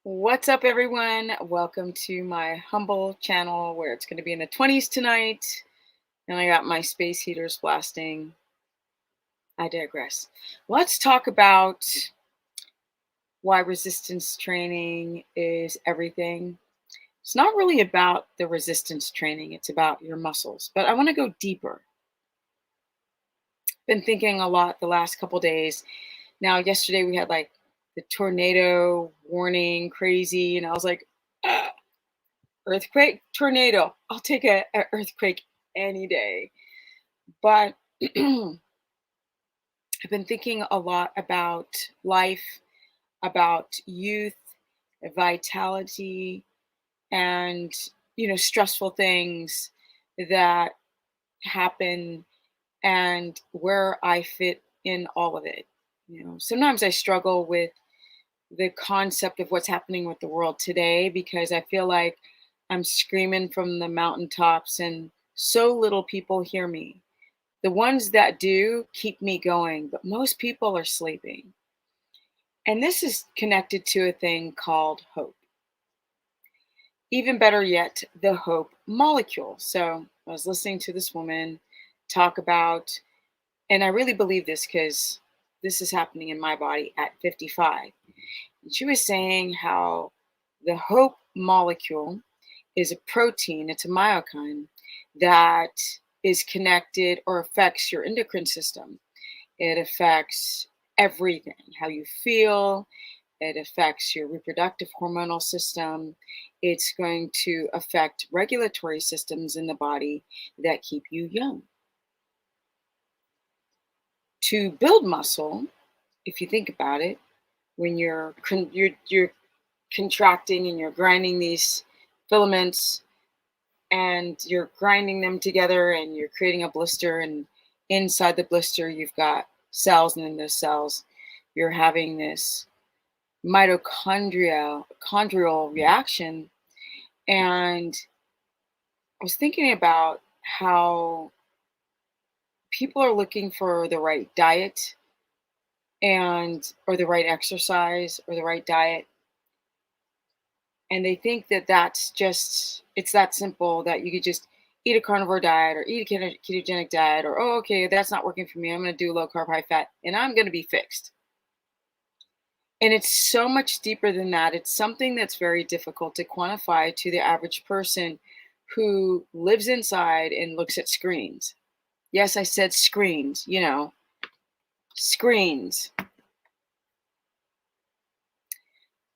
What's up, everyone? Welcome to my humble channel where it's going to be in the 20s tonight. And I got my space heaters blasting. I digress. Let's talk about why resistance training is everything. It's not really about the resistance training, it's about your muscles. But I want to go deeper. Been thinking a lot the last couple days. Now, yesterday we had like the tornado warning, crazy, and I was like, "Ah, earthquake, tornado. I'll take a earthquake any day." But I've been thinking a lot about life, about youth, vitality, and stressful things that happen and where I fit in all of it. Sometimes I struggle with the concept of what's happening with the world today because I feel like I'm screaming from the mountaintops and so little people hear me. The ones that do keep me going, but most people are sleeping. And this is connected to a thing called hope. Even better yet, the hope molecule. So I was listening to this woman talk about, and I really believe this because this is happening in my body at 55. And she was saying how the hope molecule is a protein, it's a myokine that is connected or affects your endocrine system. It affects everything, how you feel, it affects your reproductive hormonal system. It's going to affect regulatory systems in the body that keep you young. To build muscle, if you think about it, when you're contracting and you're grinding these filaments and you're grinding them together and you're creating a blister, and inside the blister you've got cells, and in those cells you're having this mitochondrial reaction. And I was thinking about how people are looking for the right diet and or the right exercise or the right diet, and they think that it's that simple that you could just eat a carnivore diet or eat a ketogenic diet, or oh, okay, that's not working for me, I'm going to do low carb high fat and I'm going to be fixed. And it's so much deeper than that. It's something that's very difficult to quantify to the average person who lives inside and looks at screens. Yes, I said screens, screens.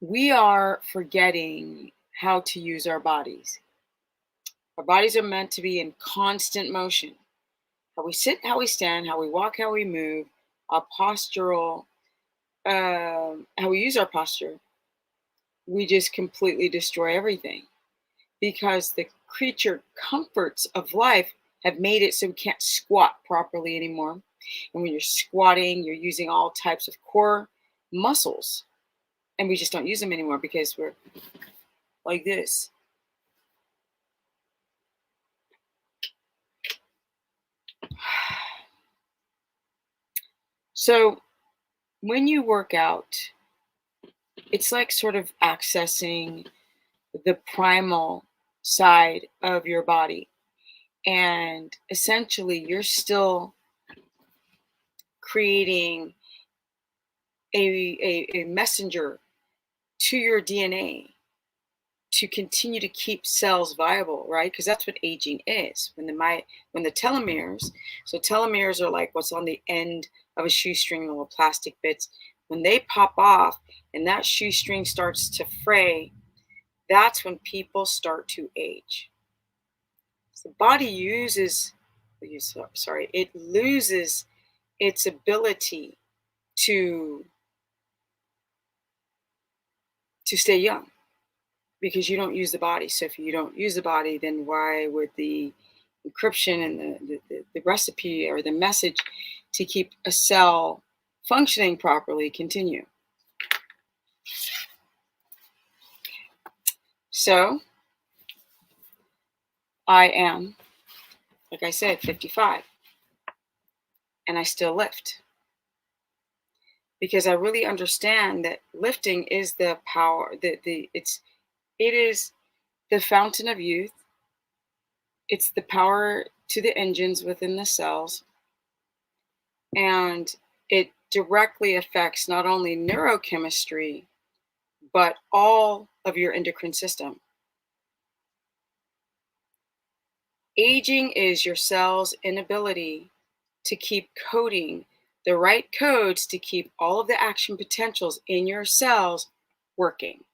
We are forgetting how to use our bodies. Our bodies are meant to be in constant motion. How we sit, how we stand, how we walk, how we move, our postural, how we use our posture. We just completely destroy everything because the creature comforts of life have made it so we can't squat properly anymore. And when you're squatting, you're using all types of core muscles. And we just don't use them anymore because we're like this. So when you work out, it's like sort of accessing the primal side of your body. And essentially, you're still creating a messenger to your DNA to continue to keep cells viable, right? Because that's what aging is. When the telomeres, so telomeres are like what's on the end of a shoestring, little plastic bits. When they pop off and that shoestring starts to fray, that's when people start to age. So the body it loses its ability to stay young because you don't use the body. So if you don't use the body, then why would the encryption and the recipe or the message to keep a cell functioning properly continue? So I am, like I said, 55, and I still lift. because I really understand that lifting is the power, it is the fountain of youth. It's the power to the engines within the cells, and it directly affects not only neurochemistry, but all of your endocrine system. Aging is your cell's inability to keep coding the right codes to keep all of the action potentials in your cells working.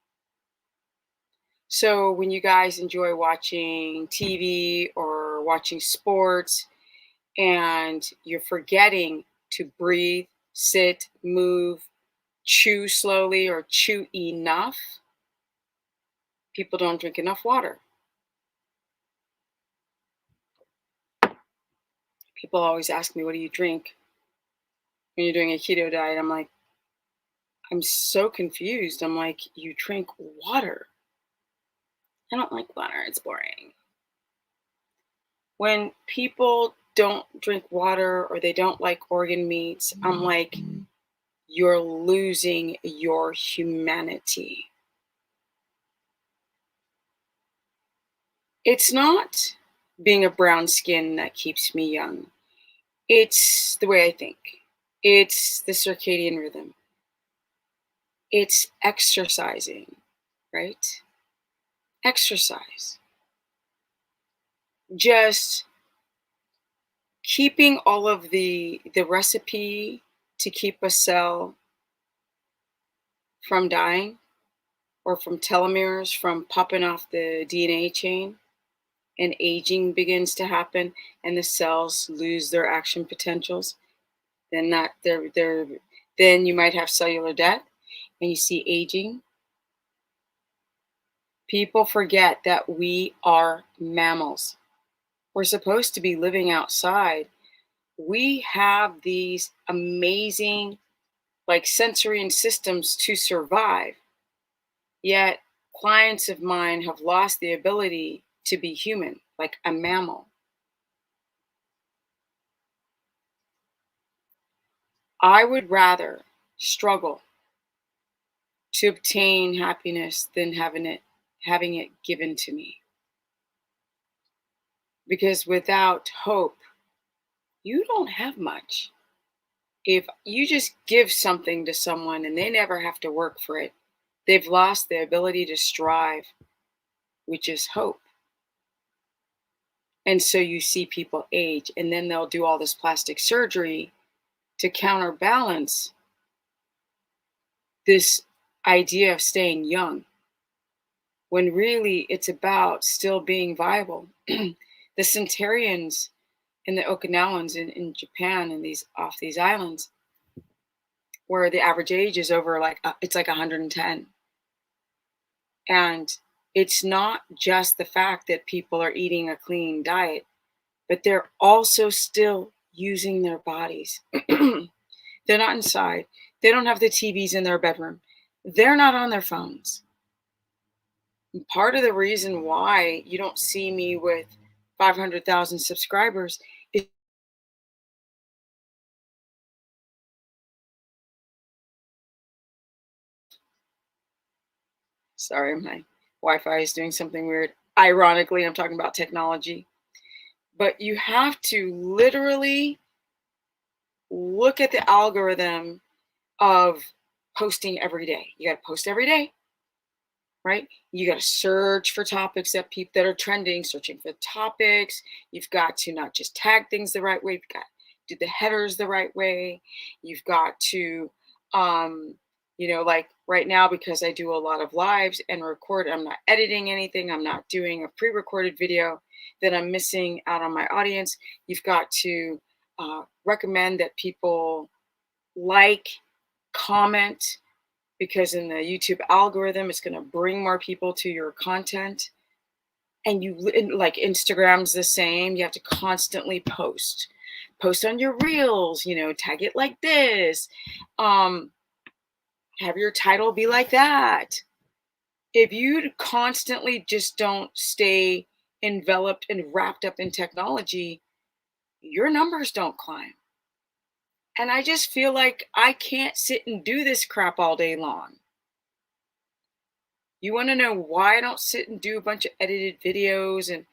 So when you guys enjoy watching TV or watching sports and you're forgetting to breathe, sit, move, chew slowly, or chew enough, people don't drink enough water. People always ask me, what do you drink when you're doing a keto diet? I'm like, I'm so confused. I'm like, you drink water. I don't like water. It's boring. When people don't drink water or they don't like organ meats, I'm like, you're losing your humanity. It's not being a brown skin that keeps me young. It's the way I think. It's the circadian rhythm. It's exercising, right? Exercise. Just keeping all of the recipe to keep a cell from dying or from telomeres from popping off the DNA chain and aging begins to happen and the cells lose their action potentials, then that they're then you might have cellular death and you see aging. People forget that we are mammals. We're supposed to be living outside. We have these amazing like sensory and systems to survive. Yet clients of mine have lost the ability to be human, like a mammal. I would rather struggle to obtain happiness than having it given to me. Because without hope, you don't have much. If you just give something to someone and they never have to work for it, they've lost the ability to strive, which is hope. And so you see people age and then they'll do all this plastic surgery to counterbalance this idea of staying young when really it's about still being viable. The centurions and the Okinawans in Japan and these off these islands where the average age is over like it's like 110. And it's not just the fact that people are eating a clean diet, but they're also still using their bodies. They're not inside. They don't have the TVs in their bedroom. They're not on their phones. And part of the reason why you don't see me with 500,000 subscribers is, sorry, my Wi-Fi is doing something weird. Ironically, I'm talking about technology. But you have to literally look at the algorithm of posting every day. You got to post every day, right? You got to search for topics that are trending, searching for topics. You've got to not just tag things the right way. You've got to do the headers the right way. You've got to, like right now, because I do a lot of lives and record, I'm not editing anything. I'm not doing a pre-recorded video that I'm missing out on my audience. You've got to recommend that people like, comment, because in the YouTube algorithm, it's going to bring more people to your content. And like Instagram's the same. You have to constantly post on your reels, tag it like this. Have your title be like that. If you constantly just don't stay enveloped and wrapped up in technology, your numbers don't climb. And I just feel like I can't sit and do this crap all day long. You want to know why I don't sit and do a bunch of edited videos and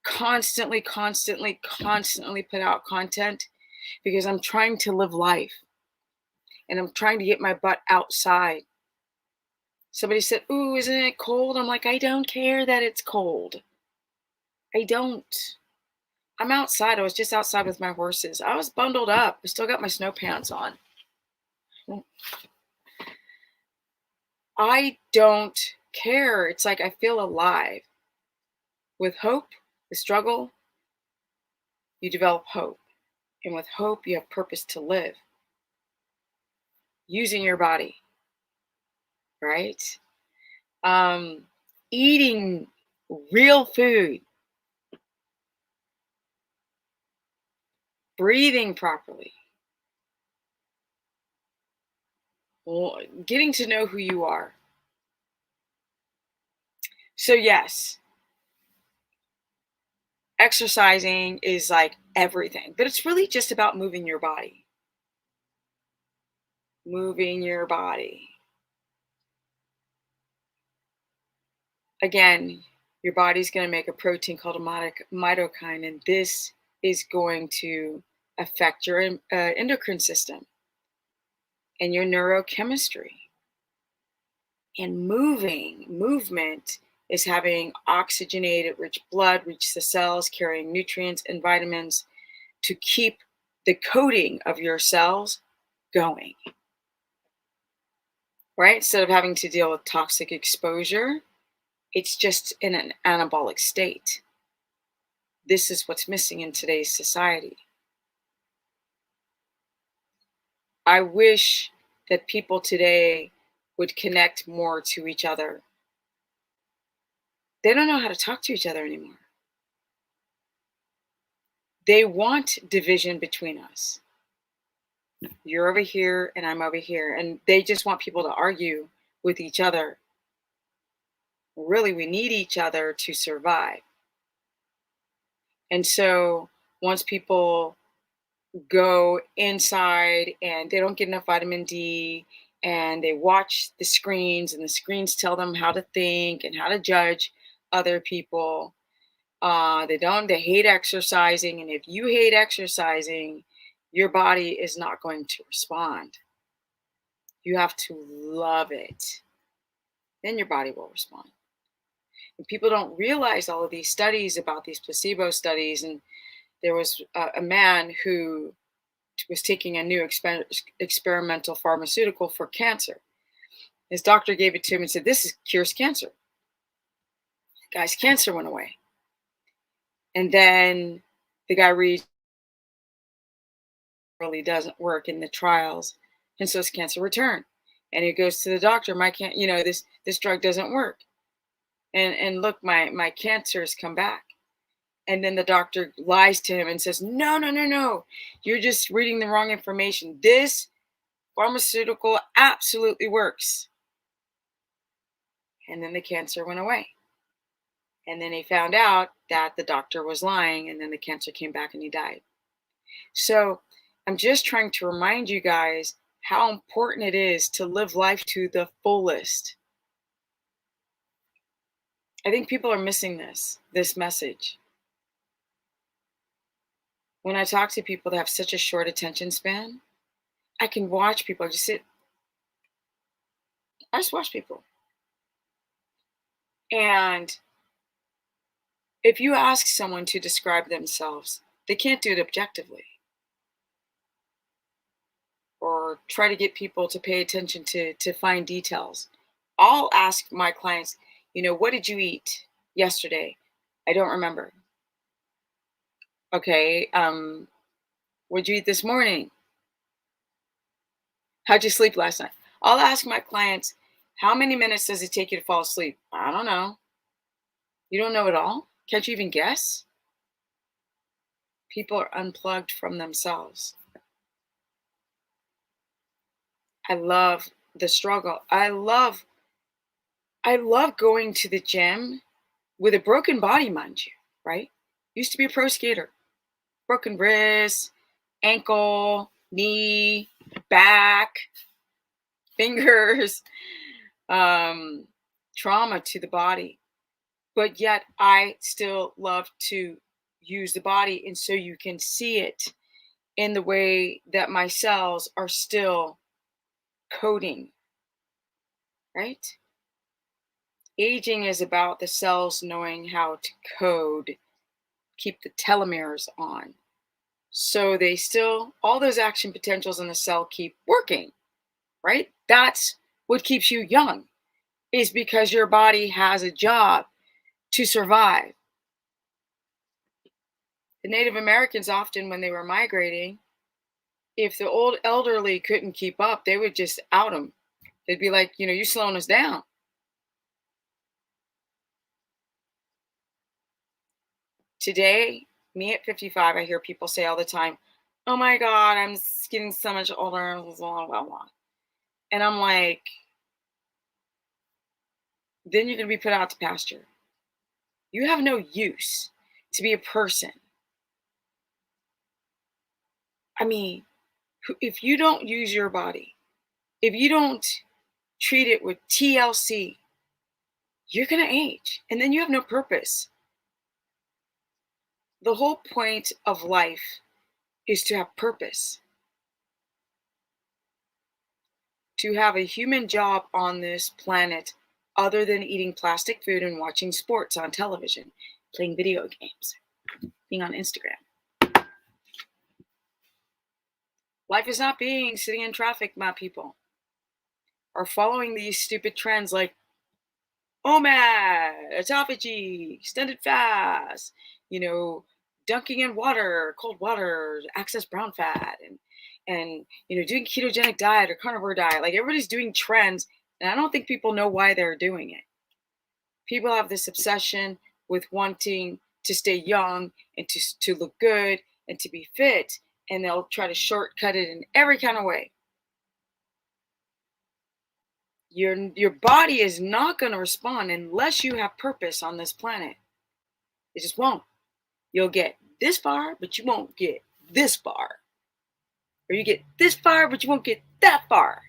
constantly put out content? Because I'm trying to live life and I'm trying to get my butt outside. Somebody said, "Ooh, isn't it cold?" I'm like, I don't care that it's cold. I don't. I'm outside. I was just outside with my horses. I was bundled up. I still got my snow pants on. I don't care. It's like I feel alive. With hope, the struggle, you develop hope. And with hope, you have purpose to live using your body, right? Um, Eating real food, breathing properly, getting to know who you are. So, yes, exercising is like everything, but it's really just about moving your body. Moving your body. Again, your body's going to make a protein called a mitokine, and this is going to affect your endocrine system and your neurochemistry. And movement is having oxygenated, rich blood reach the cells, carrying nutrients and vitamins to keep the coating of your cells going, right? Instead of having to deal with toxic exposure, it's just in an anabolic state. This is what's missing in today's society. I wish that people today would connect more to each other. They don't know how to talk to each other anymore. They want division between us. You're over here and I'm over here. And they just want people to argue with each other. Really, we need each other to survive. And so once people go inside and they don't get enough vitamin D and they watch the screens and the screens tell them how to think and how to judge other people, they hate exercising. And if you hate exercising, your body is not going to respond. You have to love it. Then your body will respond. And people don't realize all of these studies about these placebo studies. And there was a man who was taking a new experimental pharmaceutical for cancer. His doctor gave it to him and said, "This cures cancer." The guy's cancer went away. And then the guy reads, really doesn't work in the trials. And so his cancer returned. And he goes to the doctor, this drug doesn't work. And look, my cancer has come back. And then the doctor lies to him and says, "No, no, no, no. You're just reading the wrong information. This pharmaceutical absolutely works." And then the cancer went away. And then he found out that the doctor was lying, and then the cancer came back and he died. So I'm just trying to remind you guys how important it is to live life to the fullest. I think people are missing this message. When I talk to people that have such a short attention span, I can watch people. I just watch people. And if you ask someone to describe themselves, they can't do it objectively. Or try to get people to pay attention to fine details. I'll ask my clients, "What did you eat yesterday?" "I don't remember." "Okay, what'd you eat this morning?" "How'd you sleep last night?" I'll ask my clients, "How many minutes does it take you to fall asleep?" "I don't know." "You don't know at all? Can't you even guess?" People are unplugged from themselves. I love the struggle. I love going to the gym with a broken body, mind you, right? Used to be a pro skater. Broken wrist, ankle, knee, back, fingers, um, trauma to the body. But yet I still love to use the body. And so you can see it in the way that my cells are still coding, right? Aging is about the cells knowing how to code, keep the telomeres on. So they still, all those action potentials in the cell keep working, right? That's what keeps you young, is because your body has a job to survive. The Native Americans often, when they were migrating, if the old elderly couldn't keep up, they would just out them. They'd be like, you're slowing us down. Today, me at 55, I hear people say all the time, oh my God, I'm getting so much older, blah, blah, blah. And I'm like, then you're going to be put out to pasture. You have no use to be a person. I mean, if you don't use your body, if you don't treat it with TLC, you're going to age and then you have no purpose. The whole point of life is to have purpose, to have a human job on this planet other than eating plastic food and watching sports on television, playing video games, being on Instagram. Life is not being sitting in traffic, my people, or following these stupid trends like OMAD, autophagy, extended fast, dunking in water, cold water, excess brown fat, and doing ketogenic diet or carnivore diet. Like everybody's doing trends, and I don't think people know why they're doing it. People have this obsession with wanting to stay young and to look good and to be fit, and they'll try to shortcut it in every kind of way. Your body is not going to respond unless you have purpose on this planet. It just won't. You'll get this far, but you won't get this far. Or you get this far, but you won't get that far.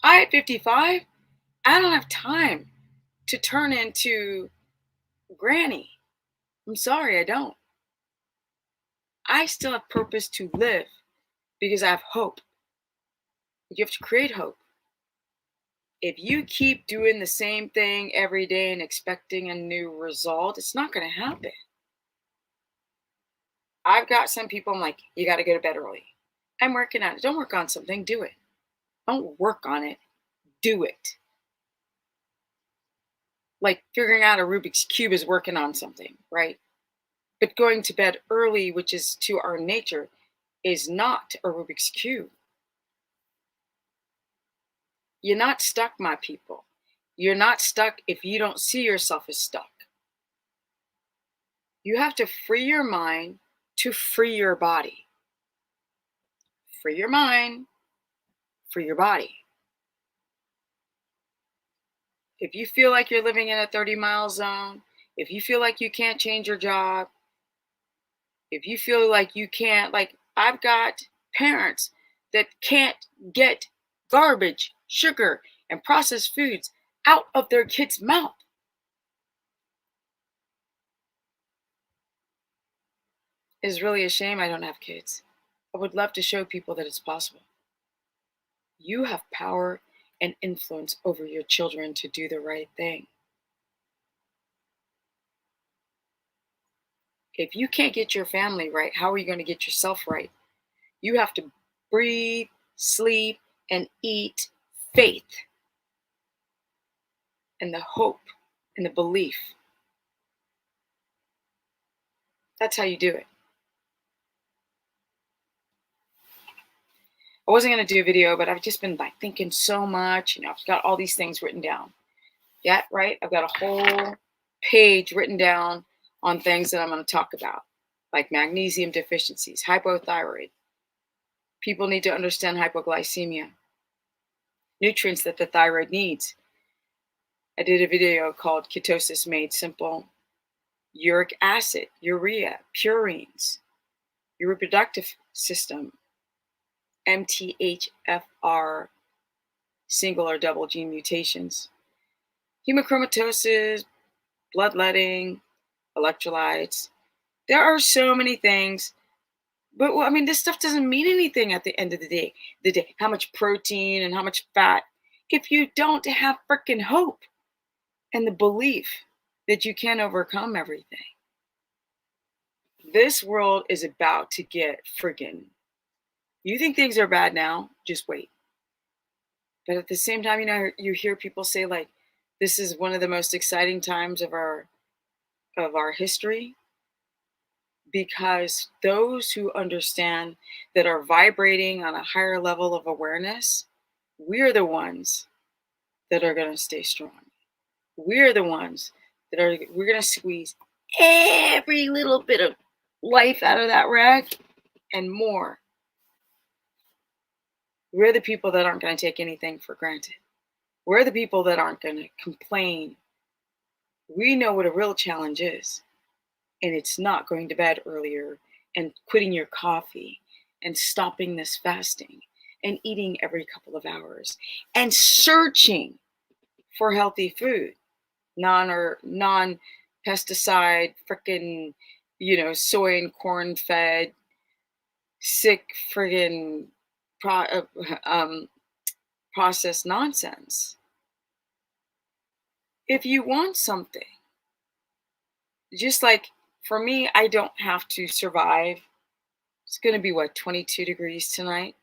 At 55, I don't have time to turn into granny. I'm sorry, I don't. I still have purpose to live because I have hope. You have to create hope. If you keep doing the same thing every day and expecting a new result, it's not going to happen. I've got some people, I'm like, you got to go to bed early. I'm working on it. Don't work on something, do it. Don't work on it, do it. Like figuring out a Rubik's Cube is working on something, right? But going to bed early, which is to our nature, is not a Rubik's Cube. You're not stuck, my people. You're not stuck if you don't see yourself as stuck. You have to free your mind to free your body. Free your mind, free your body. If you feel like you're living in a 30-mile zone, if you feel like you can't change your job, if you feel like you can't, like I've got parents that can't get garbage, sugar, and processed foods out of their kids' mouth. It's really a shame I don't have kids. I would love to show people that it's possible. You have power and influence over your children to do the right thing. If you can't get your family right, how are you going to get yourself right? You have to breathe, sleep, and eat faith and the hope and the belief. That's how you do it. I wasn't going to do a video, but I've just been like thinking so much. I've got all these things written down. Yeah, right? I've got a whole page written down on things that I'm going to talk about, like magnesium deficiencies, hypothyroid. People need to understand hypoglycemia, nutrients that the thyroid needs. I did a video called Ketosis Made Simple. Uric acid, urea, purines, your reproductive system, MTHFR, single or double gene mutations, hemochromatosis, bloodletting, electrolytes. There are so many things. But well, I mean, this stuff doesn't mean anything at the end of the day. How much protein and how much fat, if you don't have freaking hope and the belief that you can overcome everything. This world is about to get freaking. You think things are bad now? Just wait. But at the same time, you hear people say like, this is one of the most exciting times of our history, because those who understand that are vibrating on a higher level of awareness, we're the ones that are going to stay strong. We're the ones we're going to squeeze every little bit of life out of that rag and more. We're the people that aren't going to take anything for granted. We're the people that aren't going to complain. We know what a real challenge is. And it's not going to bed earlier and quitting your coffee and stopping this fasting and eating every couple of hours and searching for healthy food, non pesticide, frickin', soy and corn fed, sick friggin' processed nonsense. If you want something, just like for me, I don't have to survive. It's going to be 22 degrees tonight.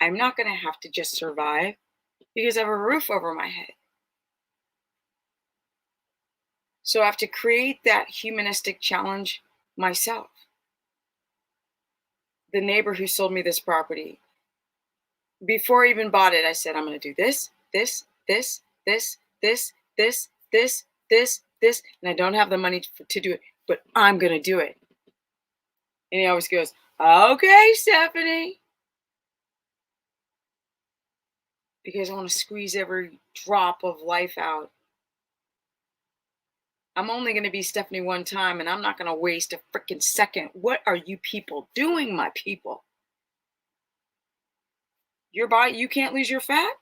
I'm not going to have to just survive because I have a roof over my head. So I have to create that humanistic challenge myself. The neighbor who sold me this property, before I even bought it, I said, I'm going to do this, this, this, this, this, this, this, this, this, and I don't have the money to do it, but I'm going to do it. And he always goes, okay, Stephanie. Because I want to squeeze every drop of life out. I'm only going to be Stephanie one time, and I'm not going to waste a freaking second. What are you people doing, my people? Your body, you can't lose your fat?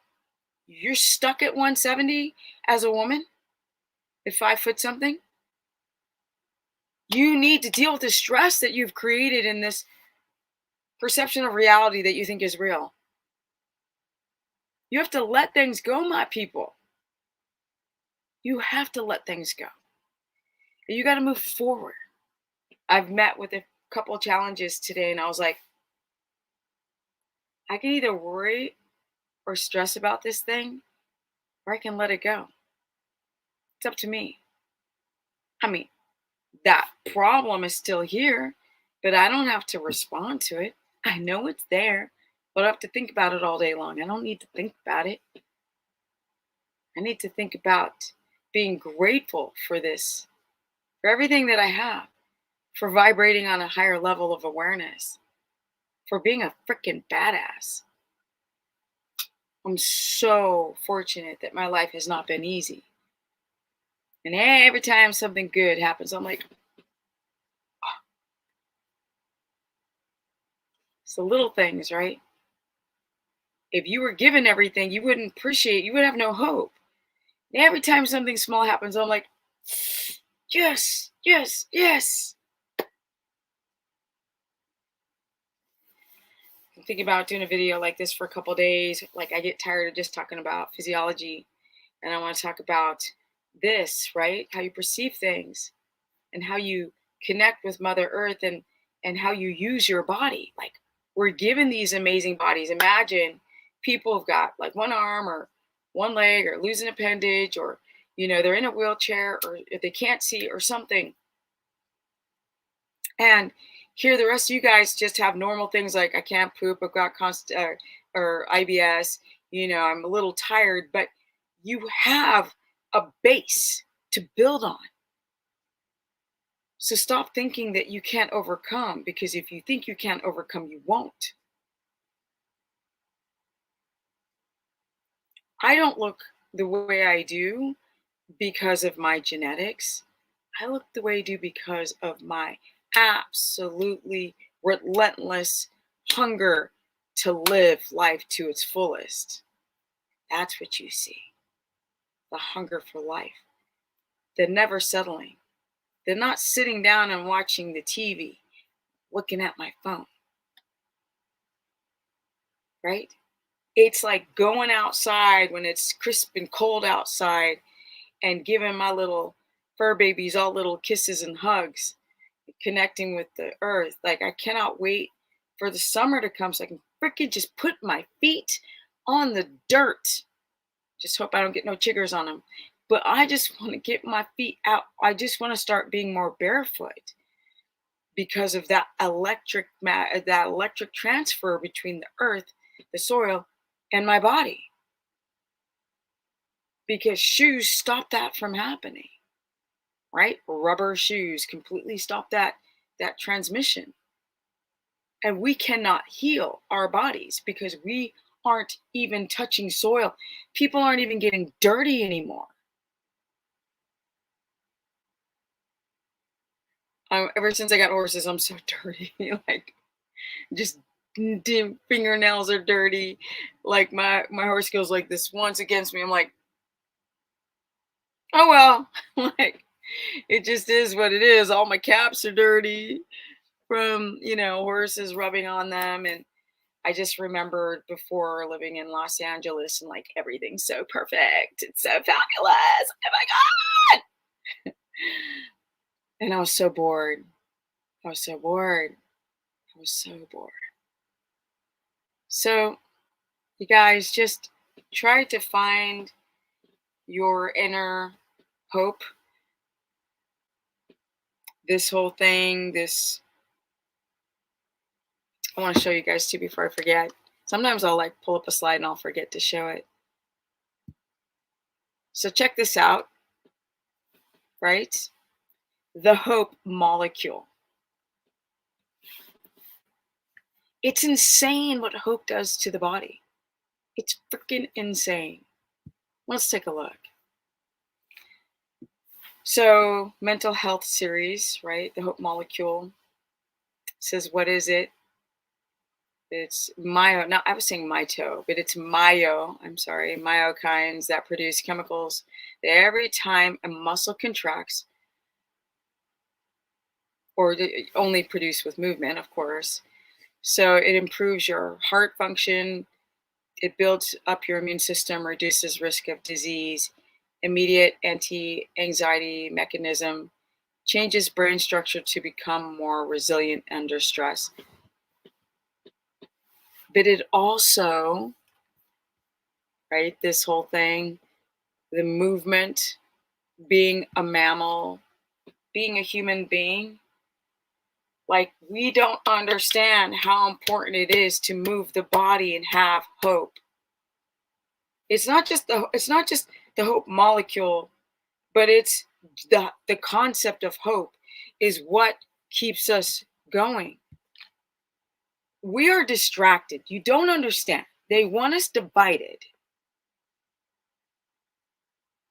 You're stuck at 170 as a woman at 5 foot something? You need to deal with the stress that you've created in this perception of reality that you think is real. You have to let things go, my people. You have to let things go. And you got to move forward. I've met with a couple of challenges today, and I was like, I can either worry or stress about this thing, or I can let it go. It's up to me. I mean, that problem is still here, but I don't have to respond to it. I know it's there, but I have to think about it all day long. I don't need to think about it. I need to think about being grateful for this, for everything that I have, for vibrating on a higher level of awareness, for being a freaking badass. I'm so fortunate that my life has not been easy. And every time something good happens, I'm like, oh. It's the little things, right? If you were given everything, you wouldn't appreciate, you would have no hope. And every time something small happens, I'm like, yes, yes, yes. I'm thinking about doing a video like this for a couple of days. Like, I get tired of just talking about physiology, and I want to talk about this, right? How you perceive things and how you connect with Mother Earth, and how you use your body. Like, we're given these amazing bodies. Imagine people have got like one arm or one leg or lose an appendage, or they're in a wheelchair, or if they can't see or something. And here the rest of you guys just have normal things like I can't poop, I've got or IBS, I'm a little tired, but you have a base to build on. So stop thinking that you can't overcome, because if you think you can't overcome, you won't. I don't look the way I do because of my genetics. I look the way I do because of my absolutely relentless hunger to live life to its fullest. That's what you see, the hunger for life. They're never settling. They're not sitting down and watching the TV, looking at my phone, right? It's like going outside when it's crisp and cold outside and giving my little fur babies all little kisses and hugs, connecting with the earth. Like, I cannot wait for the summer to come so I can freaking just put my feet on the dirt. Just hope I don't get no chiggers on them. But I just want to get my feet out. I just want to start being more barefoot because of that electric transfer between the earth, the soil, and my body. Because shoes stop that from happening, right? Rubber shoes completely stop that transmission. And we cannot heal our bodies because we aren't even touching soil. People aren't even getting dirty anymore. Ever since I got horses, I'm so dirty. Like, just fingernails are dirty. Like, my horse goes like this once against me. I'm like, oh well. Like, it just is what it is. All my caps are dirty from horses rubbing on them. And I just remembered before living in Los Angeles and like everything's so perfect. It's so fabulous. Oh my God. And I was so bored. I was so bored. I was so bored. So, you guys, just try to find your inner hope. This whole thing, I want to show you guys too before I forget. Sometimes I'll like pull up a slide and I'll forget to show it. So check this out, right? The hope molecule. It's insane what hope does to the body. It's freaking insane. Let's take a look. So, mental health series, right? The hope molecule says, what is it? It's myo. Now, I was saying mito, but it's myokines that produce chemicals that every time a muscle contracts, or only produced with movement, of course. So it improves your heart function. It builds up your immune system, reduces risk of disease, immediate anti-anxiety mechanism, changes brain structure to become more resilient under stress. But it also, right, this whole thing, the movement, being a mammal, being a human being, like, we don't understand how important it is to move the body and have hope. It's not just the hope molecule, but it's the concept of hope is what keeps us going. We are distracted. You don't understand. They want us divided.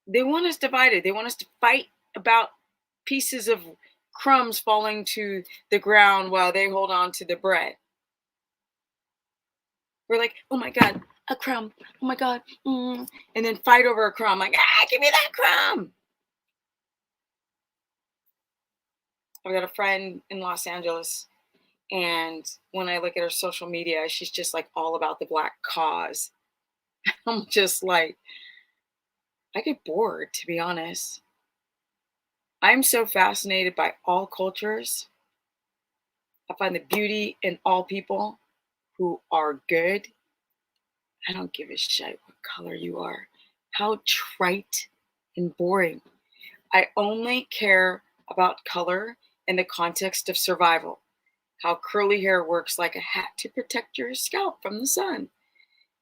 They want us divided. They want us to fight about pieces of crumbs falling to the ground while they hold on to the bread. We're like, oh my God, a crumb. Oh my God. And then fight over a crumb. Like, give me that crumb. I've got a friend in Los Angeles. And when I look at her social media, she's just like all about the Black cause. I'm just like, I get bored, to be honest. I'm so fascinated by all cultures. I find the beauty in all people who are good. I don't give a shit what color you are. How trite and boring. I only care about color in the context of survival. How curly hair works like a hat to protect your scalp from the sun.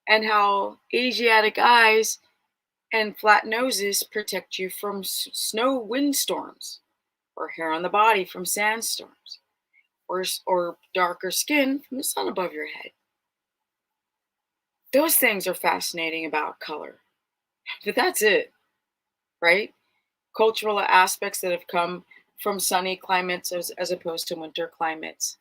And how Asiatic eyes and flat noses protect you from snow windstorms, or hair on the body from sandstorms, or darker skin from the sun above your head. Those things are fascinating about color. But that's it, right? Cultural aspects that have come from sunny climates as opposed to winter climates.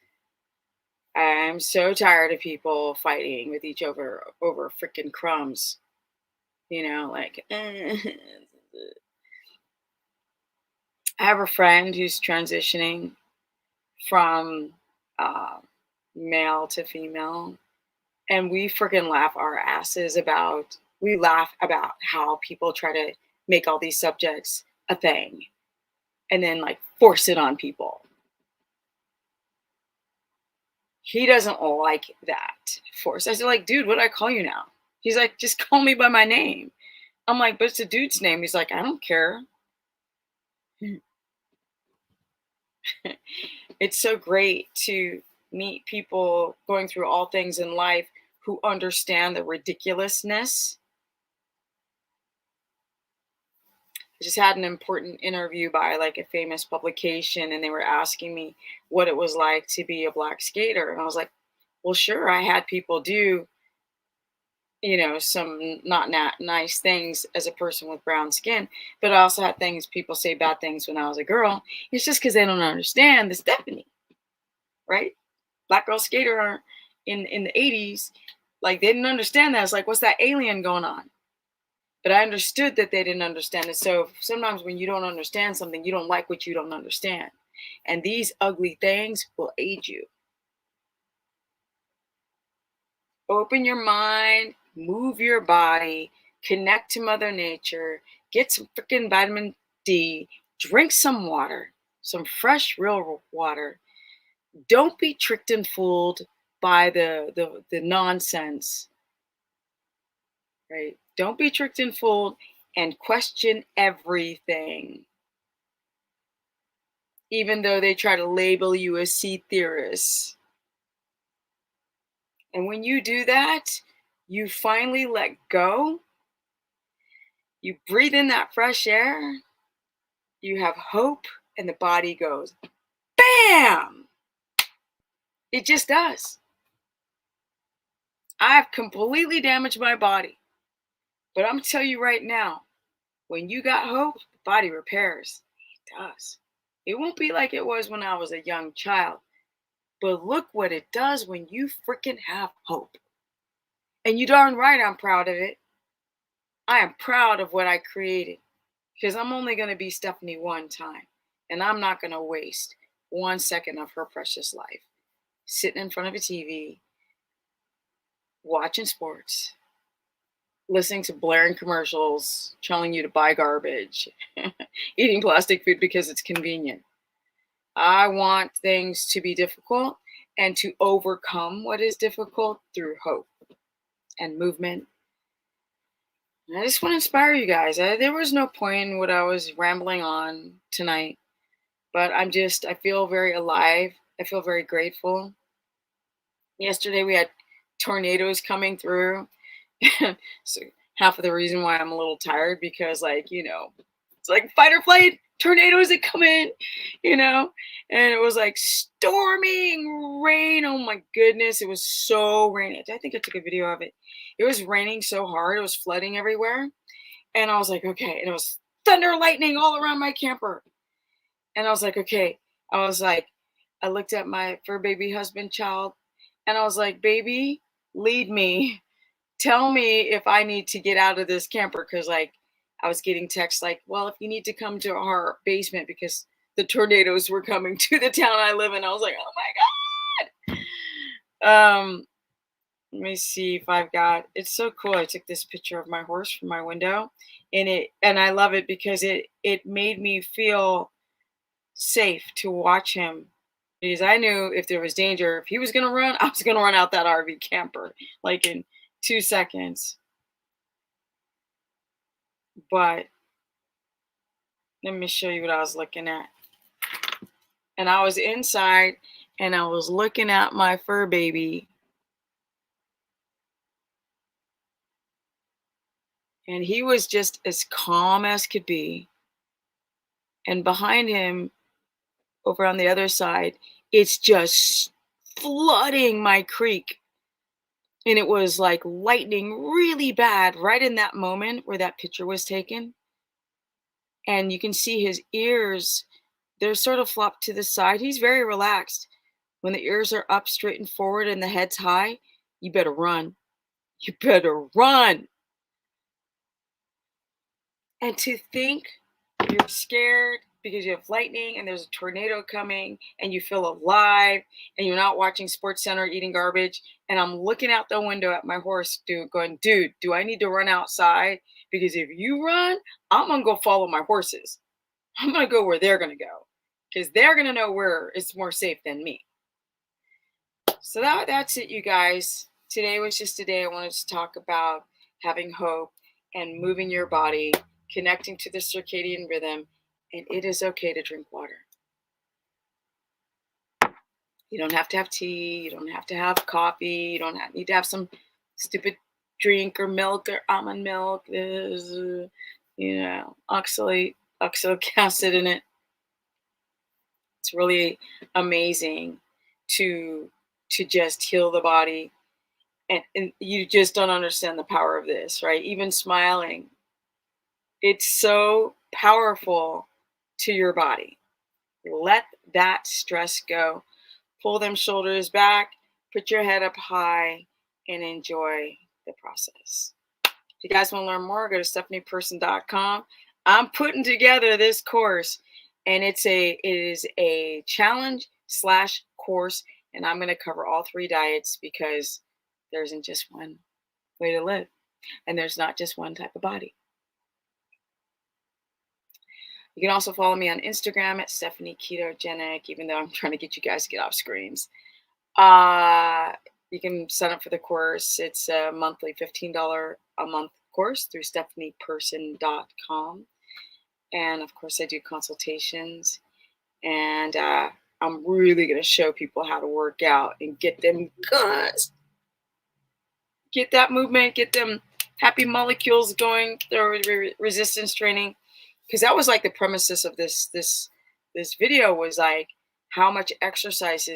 I'm so tired of people fighting with each over freaking crumbs. Like I have a friend who's transitioning from uh, male to female, and we freaking laugh our asses about. We laugh about how people try to make all these subjects a thing and then like force it on people. He doesn't like that force. I said, like, dude, what do I call you now? He's like, just call me by my name. I'm like, but it's a dude's name. He's like, I don't care. It's so great to meet people going through all things in life who understand the ridiculousness. I just had an important interview by like a famous publication, and they were asking me what it was like to be a black skater. And I was like, well, sure, I had people do, some not nice things as a person with brown skin, but I also had things people say bad things when I was a girl. It's just because they don't understand the Stephanie, right? Black girl skater in the 80s, like they didn't understand that. It's like, what's that alien going on? But I understood that they didn't understand it. So sometimes when you don't understand something, you don't like what you don't understand. And these ugly things will aid you. Open your mind, move your body, connect to Mother Nature, get some freaking vitamin D, drink some water, some fresh, real water. Don't be tricked and fooled by the nonsense, right? Don't be tricked and fooled and question everything, even though they try to label you a sea theorist. And when you do that, you finally let go. You breathe in that fresh air, you have hope, and the body goes, bam! It just does. I've completely damaged my body. But I'm going to tell you right now, when you got hope, the body repairs. It does. It won't be like it was when I was a young child. But look what it does when you freaking have hope. And you darn right I'm proud of it. I am proud of what I created. Because I'm only going to be Stephanie one time. And I'm not going to waste 1 second of her precious life sitting in front of a TV, watching sports, listening to blaring commercials telling you to buy garbage, eating plastic food because it's convenient. I want things to be difficult and to overcome what is difficult through hope and movement. And I just want to inspire you guys. There was no point in what I was rambling on tonight, but I feel very alive. I feel very grateful. Yesterday we had tornadoes coming through. So half of the reason why I'm a little tired, because it's like fight or flight, tornadoes that come in, and it was like storming rain. Oh my goodness, it was so rainy. I think I took a video of it. It was raining so hard, it was flooding everywhere. And I was like, okay. And it was thunder, lightning all around my camper. And I was like, okay. I looked at my fur baby husband child, and I was like, baby, lead me. Tell me if I need to get out of this camper. Cause like I was getting texts like, well, if you need to come to our basement because the tornadoes were coming to the town I live in. I was like, oh my God. Let me see if it's so cool. I took this picture of my horse from my window, and I love it because it made me feel safe to watch him, because I knew if there was danger, if he was going to run, I was going to run out that RV camper like in 2 seconds. But let me show you what I was looking at. And I was inside and I was looking at my fur baby. And he was just as calm as could be. And behind him, over on the other side, it's just flooding my creek. And it was like lightning really bad right in that moment where that picture was taken. And you can see his ears, they're sort of flopped to the side. He's very relaxed. When the ears are up straight and forward and the head's high, you better run. You better run. And to think you're scared because you have lightning and there's a tornado coming and you feel alive and you're not watching Sports Center eating garbage. And I'm looking out the window at my horse, dude, going, dude, do I need to run outside? Because if you run, I'm going to go follow my horses. I'm going to go where they're going to go because they're going to know where it's more safe than me. So that's it, you guys. Today was just a day I wanted to talk about having hope and moving your body, connecting to the circadian rhythm, and it is okay to drink water. You don't have to have tea. You don't have to have coffee. You don't need to have some stupid drink or milk or almond milk. There's, oxalic acid in it. It's really amazing to just heal the body. And you just don't understand the power of this, right? Even smiling, it's so powerful to your body. Let that stress go. Pull them shoulders back, put your head up high, and enjoy the process. If you guys want to learn more, go to stephanieperson.com. I'm putting together this course, and it is a challenge / course, and I'm going to cover all 3 diets because there isn't just one way to live, and there's not just one type of body. You can also follow me on Instagram at Stephanie Ketogenic, even though I'm trying to get you guys to get off screens. You can sign up for the course. It's a monthly $15 a month course through stephanieperson.com. And of course, I do consultations. And I'm really going to show people how to work out and get them guns. Get that movement, get them happy molecules going, their resistance training. Because that was like the premises of this video was like how much exercise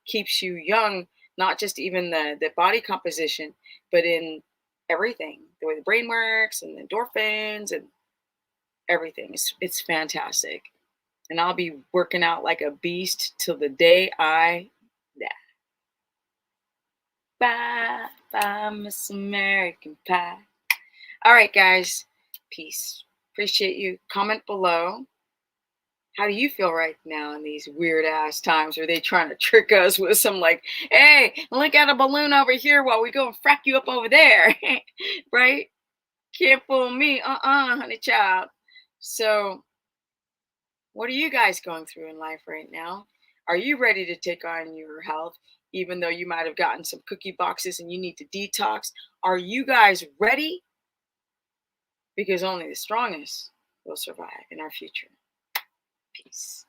keeps you young, not just even the body composition, but in everything, the way the brain works and the endorphins and everything. It's fantastic. And I'll be working out like a beast till the day I die. Bye, bye, Miss American Pie. All right, guys. Peace. Appreciate you. Comment below. How do you feel right now in these weird ass times? Are they trying to trick us with some like, hey, look at a balloon over here while we go and frack you up over there? Right? Can't fool me. Honey child. So what are you guys going through in life right now? Are you ready to take on your health, even though you might have gotten some cookie boxes and you need to detox? Are you guys ready? Because only the strongest will survive in our future. Peace.